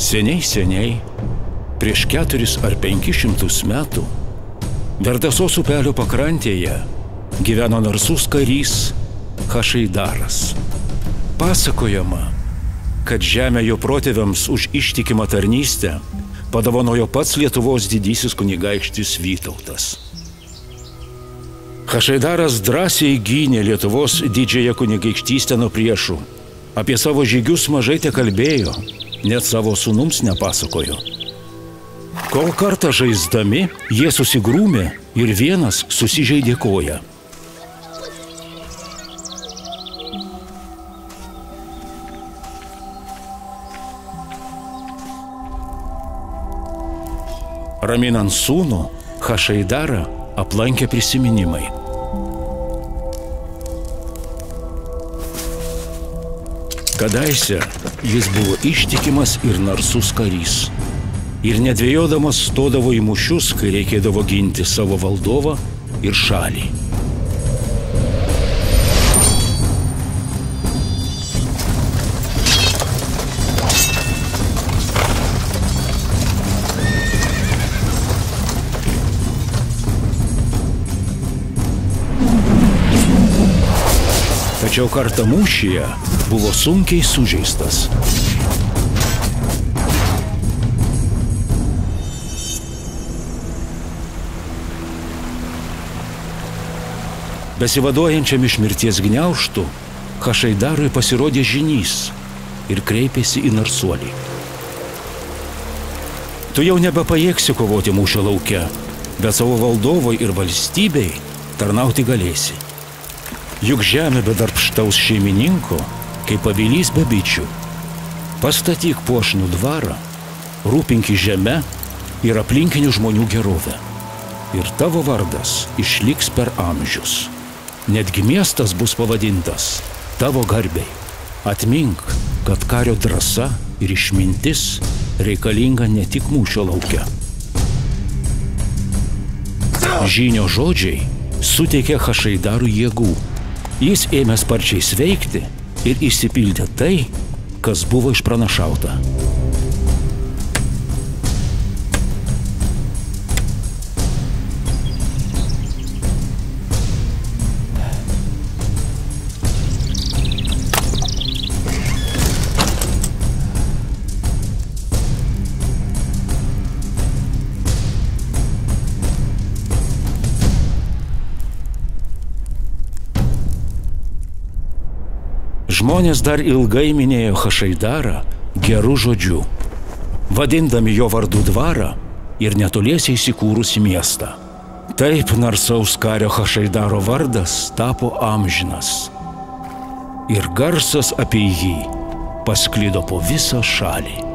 Seniai, seniai, prieš 400 ar 500 metų, Verdasos upelio pakrantėje gyveno narsus karys Hašaidaras. Pasakojama, kad žemę jo protėviams už ištikimą tarnystę padovanojo pats Lietuvos didysis kunigaikštis Vytautas. Hašaidaras drąsiai gynė Lietuvos didžiąją kunigaikštystę nuo priešų. Apie savo žygius mažai tekalbėjo, net savo sūnums nepasakojo. Kol kartą žaisdami, jie susigrūmė ir vienas susižeidė koją. Raminant sūnų, Hašaidarą aplankė prisiminimai. Kadaise jis buvo ištikimas ir narsus karys. Ir nedvėjodamas stodavo į mūšius, kai reikėdavo ginti savo valdovą ir šalį. Tačiau kartą mūšyje buvo sunkiai sužeistas. Besivaduojančiam iš mirties gniaužtų, Hašaidarui pasirodė žynys ir kreipėsi į narsuolį. Tu jau nebepajėgsi kovoti mūšio lauke, bet savo valdovui ir valstybei tarnauti galėsi. Juk žemė be darbštaus šeimininko, kaip avilys be bičių. Pastatyk puošnų dvarą, rūpinki žeme ir aplinkinių žmonių gerovę. Ir tavo vardas išliks per amžius. Netgi miestas bus pavadintas tavo garbei. Atmink, kad kario drąsa ir išmintis reikalinga ne tik mūšio lauke. Žynio žodžiai suteikė Hašaidarui jėgų. Jis ėmė sparčiai sveikti ir išsipildė tai, kas buvo išpranašauta. Žmonės dar ilgai minėjo Hašaidarą geru žodžiu, vadindami jo vardu dvarą ir netoliese įsikūrusi miestą. Taip narsaus kario Hašaidaro vardas tapo amžinas. Ir garsas apie jį pasklido po visą šalį.